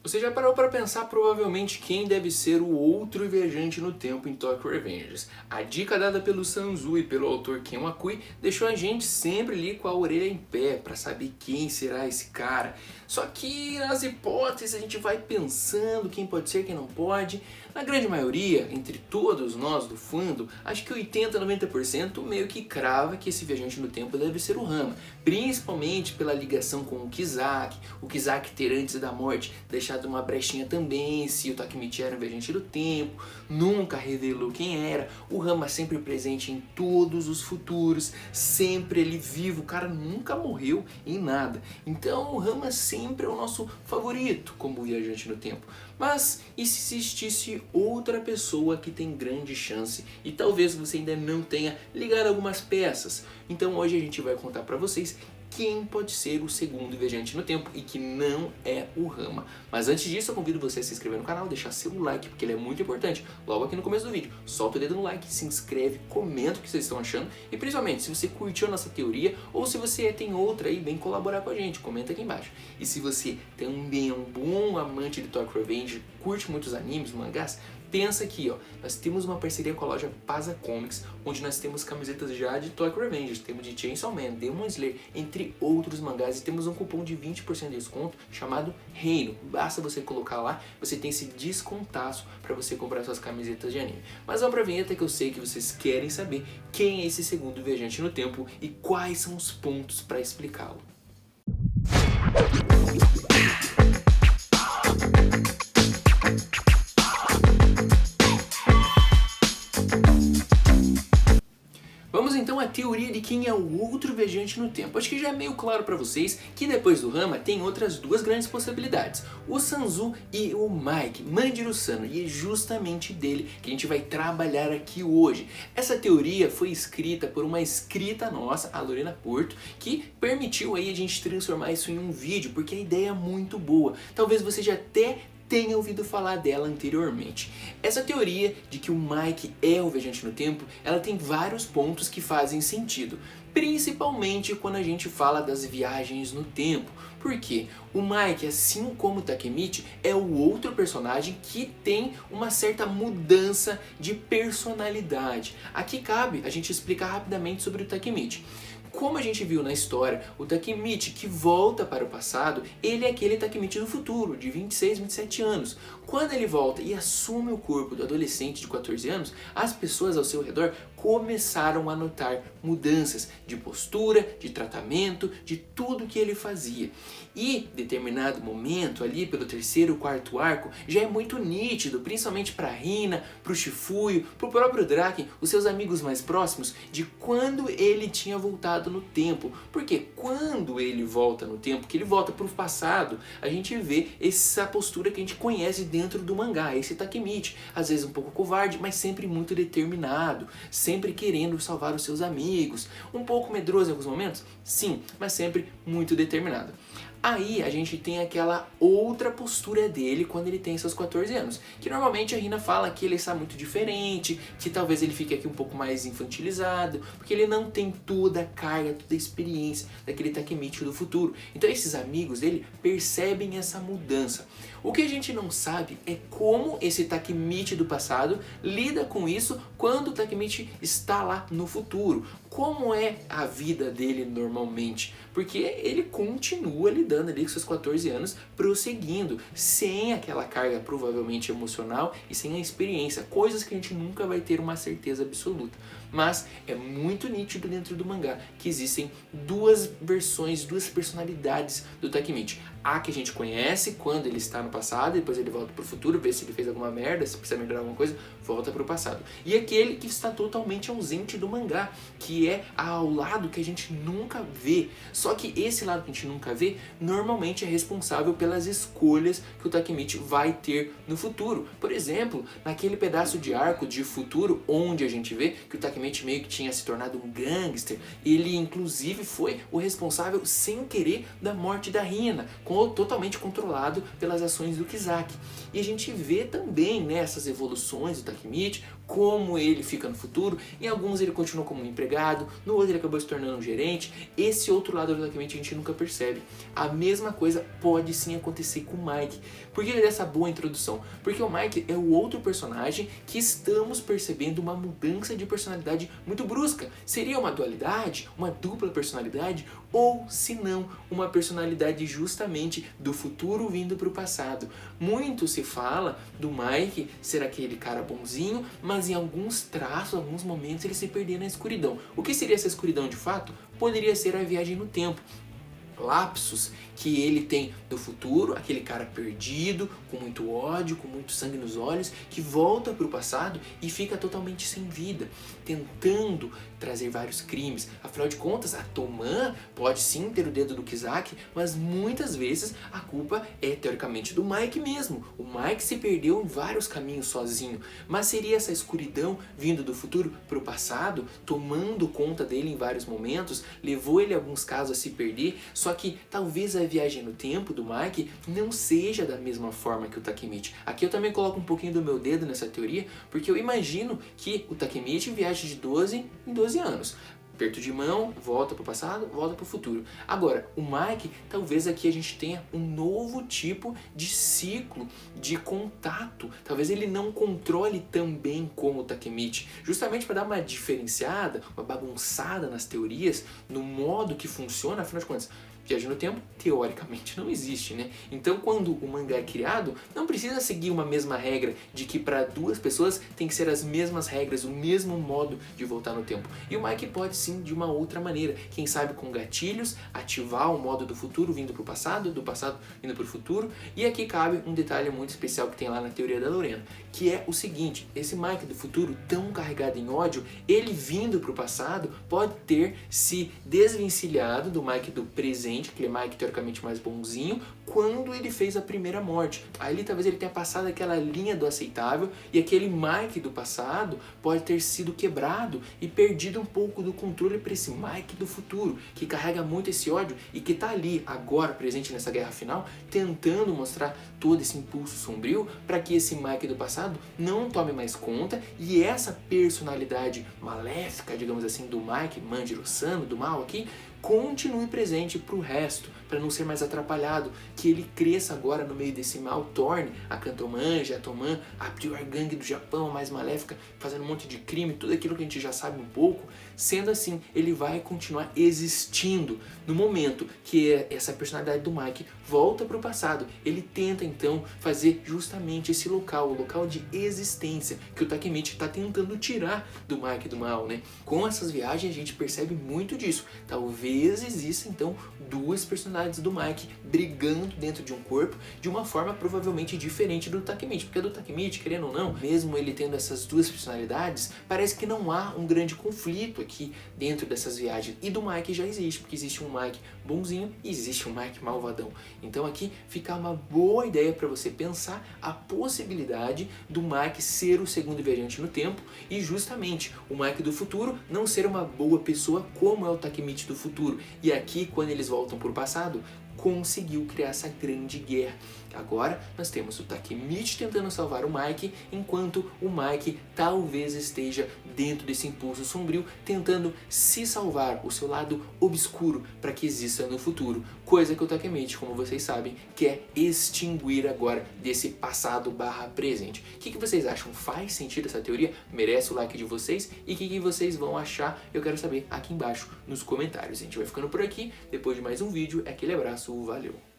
Você já parou para pensar provavelmente quem deve ser o outro viajante no tempo em Tokyo Revengers? A dica dada pelo Sanzu e pelo autor Ken Wakui deixou a gente sempre ali com a orelha em pé para saber quem será esse cara. Só que nas hipóteses a gente vai pensando quem pode ser, quem não pode. Na grande maioria, entre todos nós do fandom, acho que 80-90% meio que crava que esse viajante no tempo deve ser o Rama, principalmente pela ligação com o Kizaki ter antes da morte deixado uma brechinha também, se o Takemichi era um viajante do tempo, nunca revelou quem era, o Rama sempre presente em todos os futuros, sempre ele vivo, o cara nunca morreu em nada, então o Rama sempre é o nosso favorito como viajante no tempo. Mas e se existisse outra pessoa que tem grande chance e talvez você ainda não tenha ligado algumas peças? Então hoje a gente vai contar pra vocês quem pode ser o segundo viajante no tempo e que não é o Rama. Mas antes disso eu convido você a se inscrever no canal, deixar seu like porque ele é muito importante. Logo aqui no começo do vídeo, solta o dedo no like, se inscreve, comenta o que vocês estão achando e principalmente se você curtiu a nossa teoria ou se você tem outra aí, vem colaborar com a gente, comenta aqui embaixo. E se você também é um bom amante de Tokyo Revengers, curte muitos animes, mangás, pensa aqui, ó, nós temos uma parceria com a loja Pasa Comics, onde nós temos camisetas já de Tokyo Revengers, temos de Chainsaw Man, Demon Slayer, entre outros mangás, e temos um cupom de 20% de desconto chamado Reino. Basta você colocar lá, você tem esse descontaço para você comprar suas camisetas de anime. Mas vamos pra vinheta que eu sei que vocês querem saber quem é esse segundo viajante no tempo e quais são os pontos para explicá-lo. Vamos então à teoria de quem é o outro viajante no tempo. Acho que já é meio claro para vocês que depois do Rama tem outras duas grandes possibilidades. O Sanzu e o Mike, Manjiro Sano, e é justamente dele que a gente vai trabalhar aqui hoje. Essa teoria foi escrita por uma escrita nossa, a Lorena Porto, que permitiu aí a gente transformar isso em um vídeo, porque a ideia é muito boa. Talvez você já até tenha ouvido falar dela anteriormente. Essa teoria de que o Mike é o viajante no tempo, ela tem vários pontos que fazem sentido, principalmente quando a gente fala das viagens no tempo. Por quê? O Mike, assim como o Takemichi, é o outro personagem que tem uma certa mudança de personalidade. Aqui cabe a gente explicar rapidamente sobre o Takemichi. Como a gente viu na história, o Takemichi que volta para o passado, ele é aquele Takemichi do futuro, de 26, 27 anos. Quando ele volta e assume o corpo do adolescente de 14 anos, as pessoas ao seu redor começaram a notar mudanças de postura, de tratamento, de tudo que ele fazia. E, em determinado momento, ali pelo terceiro, quarto arco, já é muito nítido, principalmente para Hina, para o Shifuyo, para o próprio Draken, os seus amigos mais próximos, de quando ele tinha voltado no tempo. Porque quando ele volta no tempo, que ele volta para o passado, a gente vê essa postura que a gente conhece dentro do mangá, esse Takemichi, às vezes um pouco covarde, mas sempre muito determinado, sempre querendo salvar os seus amigos, um pouco medroso em alguns momentos, sim, mas sempre muito determinado. Aí a gente tem aquela outra postura dele quando ele tem seus 14 anos, que normalmente a Hina fala que ele está muito diferente, que talvez ele fique aqui um pouco mais infantilizado, porque ele não tem toda a carga, toda a experiência daquele Takemichi do futuro. Então esses amigos dele percebem essa mudança. O que a gente não sabe é como esse Takemichi do passado lida com isso quando o Takemichi está lá no futuro. Como é a vida dele normalmente? Porque ele continua lidando ali com seus 14 anos, prosseguindo, sem aquela carga provavelmente emocional e sem a experiência, coisas que a gente nunca vai ter uma certeza absoluta. Mas é muito nítido dentro do mangá que existem duas versões, duas personalidades do Takemichi. A que a gente conhece quando ele está no passado, depois ele volta pro futuro, vê se ele fez alguma merda, se precisa melhorar alguma coisa, volta pro passado. E aquele que está totalmente ausente do mangá, que é ao lado que a gente nunca vê. Só que esse lado que a gente nunca vê, normalmente é responsável pelas escolhas que o Takemichi vai ter no futuro. Por exemplo, naquele pedaço de arco de futuro, onde a gente vê que o Takemichi meio que tinha se tornado um gangster, ele inclusive foi o responsável sem querer da morte da Hina, totalmente controlado pelas ações do Kizaki. E a gente vê também, né, essas evoluções do Takemichi como ele fica no futuro. Em alguns ele continua como um empregado, no outro ele acabou se tornando um gerente. Esse outro lado do Takemichi a gente nunca percebe. A mesma coisa pode sim acontecer com o Mike. Por que ele deu essa boa introdução? Porque o Mike é o outro personagem que estamos percebendo uma mudança de personalidade muito brusca. Seria uma dualidade, uma dupla personalidade, ou se não, uma personalidade justamente do futuro vindo para o passado. Muito se fala do Mike ser aquele cara bonzinho, mas em alguns traços, alguns momentos ele se perder na escuridão. O que seria essa escuridão de fato? Poderia ser a viagem no tempo. Lapsos que ele tem do futuro, aquele cara perdido, com muito ódio, com muito sangue nos olhos, que volta para o passado e fica totalmente sem vida, tentando trazer vários crimes. Afinal de contas, a Toman pode sim ter o dedo do Kisaki, mas muitas vezes a culpa é teoricamente do Mike mesmo. O Mike se perdeu em vários caminhos sozinho, mas seria essa escuridão vindo do futuro para o passado, tomando conta dele em vários momentos, levou ele em alguns casos a se perder. Só que talvez a viagem no tempo do Mike não seja da mesma forma que o Takemichi. Aqui eu também coloco um pouquinho do meu dedo nessa teoria, porque eu imagino que o Takemichi viaja de 12 em 12 anos. Aperto de mão, volta para o passado, volta para o futuro. Agora, o Mike, talvez aqui a gente tenha um novo tipo de ciclo de contato. Talvez ele não controle tão bem como o Takemichi. Justamente para dar uma diferenciada, uma bagunçada nas teorias, no modo que funciona, afinal de contas, viagem no tempo, teoricamente, não existe, né? Então, quando o mangá é criado, não precisa seguir uma mesma regra de que para duas pessoas tem que ser as mesmas regras, o mesmo modo de voltar no tempo. E o Mike pode sim de uma outra maneira, quem sabe com gatilhos, ativar o modo do futuro vindo para o passado, do passado vindo para o futuro. E aqui cabe um detalhe muito especial que tem lá na teoria da Lorena, que é o seguinte: esse Mike do futuro, tão carregado em ódio, ele vindo para o passado pode ter se desvencilhado do Mike do presente, aquele Mike teoricamente mais bonzinho, quando ele fez a primeira morte. Ali talvez ele tenha passado aquela linha do aceitável e aquele Mike do passado pode ter sido quebrado e perdido um pouco do controle para esse Mike do futuro, que carrega muito esse ódio e que está ali agora presente nessa guerra final, tentando mostrar todo esse impulso sombrio para que esse Mike do passado não tome mais conta e essa personalidade maléfica, digamos assim, do Mike Manjiro-san, do mal aqui, continue presente para o resto, para não ser mais atrapalhado, que ele cresça agora no meio desse mal, torne a Kantomanji, a Toman, a pior gangue do Japão, a mais maléfica, fazendo um monte de crime, tudo aquilo que a gente já sabe um pouco. Sendo assim, ele vai continuar existindo. No momento que essa personalidade do Mike volta para o passado, ele tenta então fazer justamente esse local, o local de existência que o Takemichi está tentando tirar do Mike do mal, né? Com essas viagens a gente percebe muito disso. Talvez exista então duas personalidades do Mike brigando dentro de um corpo de uma forma provavelmente diferente do Takemichi, porque do Takemichi, querendo ou não, mesmo ele tendo essas duas personalidades, parece que não há um grande conflito aqui dentro dessas viagens. E do Mike já existe, porque existe um Mike bonzinho e existe um Mike malvadão. Então aqui fica uma boa ideia para você pensar a possibilidade do Mike ser o segundo viajante no tempo e justamente o Mike do futuro não ser uma boa pessoa como é o Takemichi do futuro. E aqui, quando eles voltam para o passado, conseguiu criar essa grande guerra. Agora nós temos o Takemichi tentando salvar o Mike, enquanto o Mike talvez esteja dentro desse impulso sombrio, tentando se salvar, o seu lado obscuro, para que exista no futuro. Coisa que o Takemichi, como vocês sabem, quer extinguir agora desse passado barra presente. O que vocês acham? Faz sentido essa teoria? Merece o like de vocês? E o que vocês vão achar? Eu quero saber aqui embaixo nos comentários. A gente vai ficando por aqui. Depois de mais um vídeo, aquele abraço, valeu!